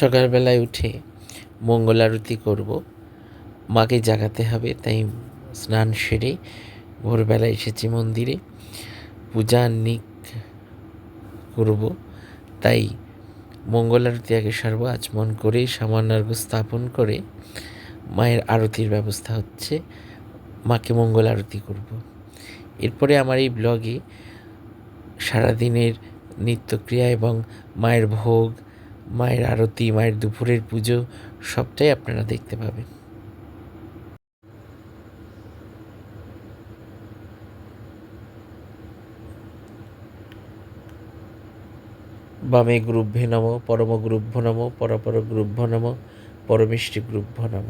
সকালবেলায় উঠে মঙ্গল আরতি করব, মাকে জাগাতে হবে, তাই স্নান সেরে ভোরবেলা এসেছি মন্দিরে, পূজা আহ্নিক করব, তাই মঙ্গল আরতি আগে সারব। আচমন করে সামান্যার্ঘ্য স্থাপন করে মায়ের আরতির ব্যবস্থা হচ্ছে, মাকে মঙ্গল আরতি করব। এরপরে আমার এই ব্লগে সারাদিনের নিত্যক্রিয়া এবং মায়ের ভোগ, মায়ের আরতি, মায়ের দুপুরের পুজো সবটাই আপনারা দেখতে পাবেন। বামে গুরুভ্যে নম, পরম গুরুভ্য নম, পরপর গুরুভ্য নম, পরমেষ্টি গুরুভ্য নম।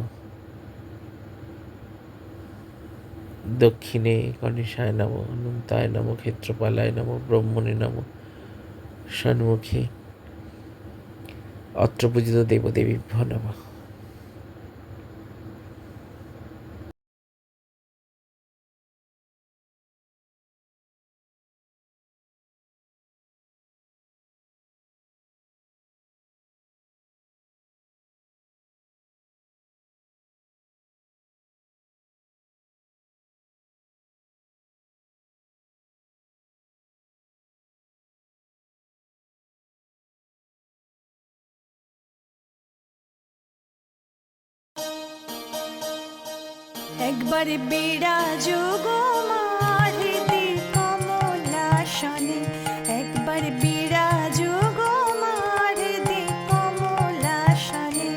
দক্ষিণে গণেশায় নম, অনন্তায় নম, ক্ষেত্রপালায় নম, ব্রহ্মণে নম, সন্মুখে অত্র পূজিত দেবদেবীভ্য নমঃ। একবারে বিরাজ গো মারিতে কমলা শানে, একবারে বিরাজ গো মারিতে কমলা শানে।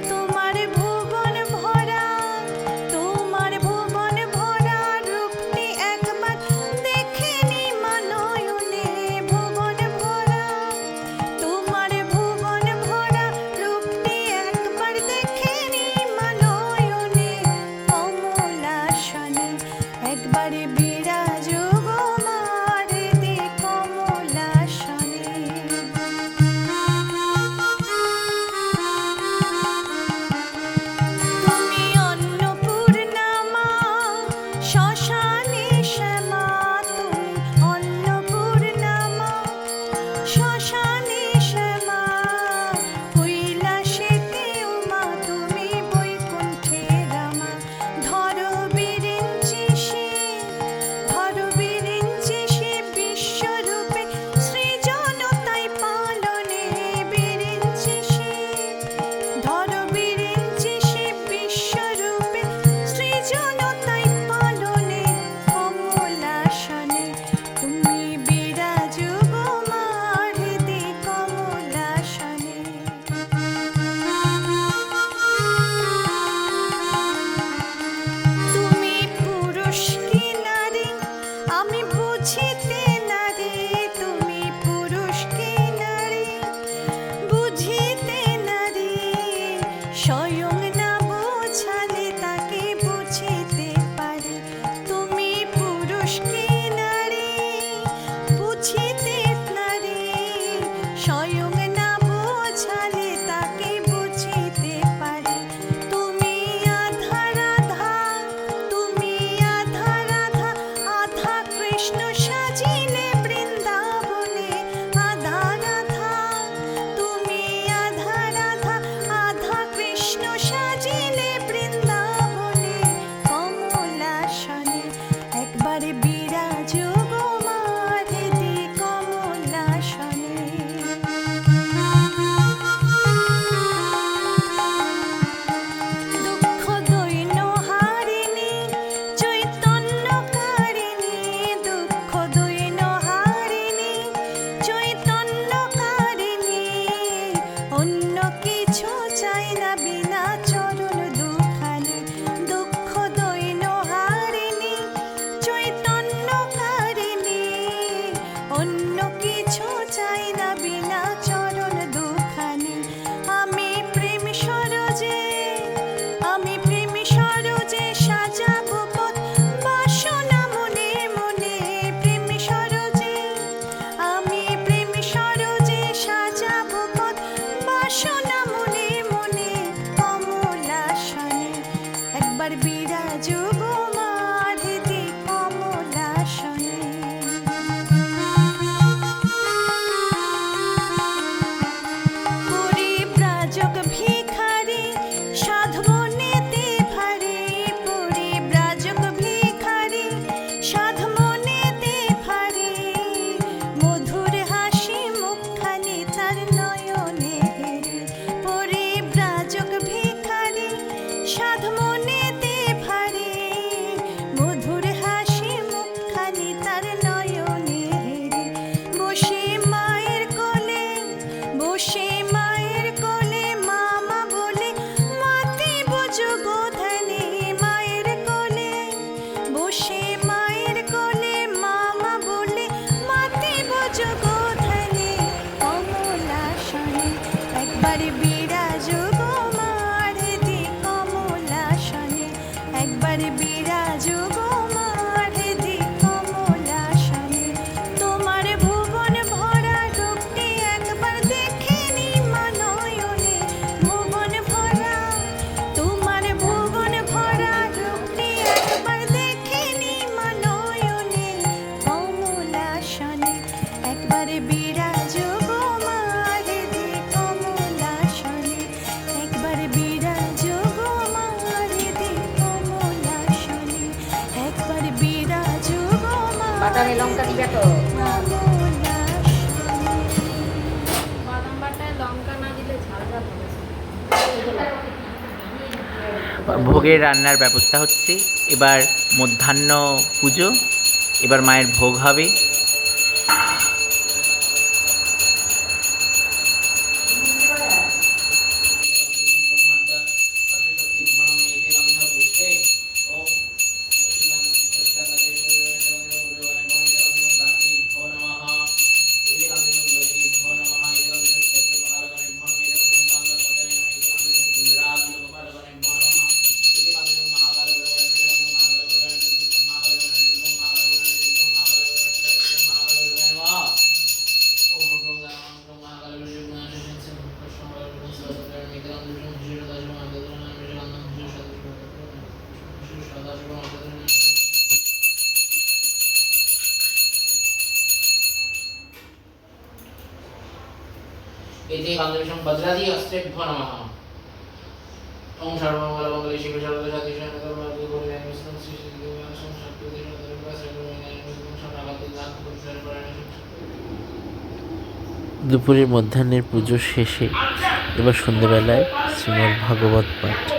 তোমার ভুবন ভরা, তোমার ভুবন ভরা রূপটি একবার দেখেনি মানয়নে। ভুবন ভরা, তোমার ভুবন ভরা রূপটি একবার দেখেনি মানয়নে। কমলা শানে একবারে একবার বিরাজো গো মারহেদি কমলাসনে, একবার বিরাজো গো মারহেদি কমলাসনে। তোমার ভুবন ভরা রূপটি একবার দেখেনি মানয়নে, ভুবন ভরা, তোমার ভুবন ভরা রূপটি একবার দেখেনি মানয়নে কমলাসনে, একবার বিরাজো গো মারহেদি কমলাসনে, একবার বিরাজো গো মারহেদি কমলাসনে, একবার বিরাজো গো বাদামি লঙ্কা দিবে তো? কমলাসনে। বাদাম বাটায় লঙ্কা না দিলে ঝাল ঝাল হবে। ভোগের রান্নার ব্যবস্থা হচ্ছে। এবার মধ্যাহ্ন পুজো, এবার মায়ের ভোগ হবে। এতে বান্ধবীসং বজ্রাদি অস্ত্রেভ্যো নমঃ। ওম সর্বমঙ্গলমঙ্গলে শিবে সর্বদাসাদি শরণাগতভাবে গৌরীয় বিষ্ণু শ্রী শ্রী দেবায় সংসপ্ততি সর্বদেবতা সর্বমঙ্গলে শরণাগত নাথ পুরুষের পরায়ণ। দুপুরের মধ্যাহ্নের পুজো শেষে এবার সন্ধ্যেবেলায় শ্রীমদ্ ভাগবত পাঠ।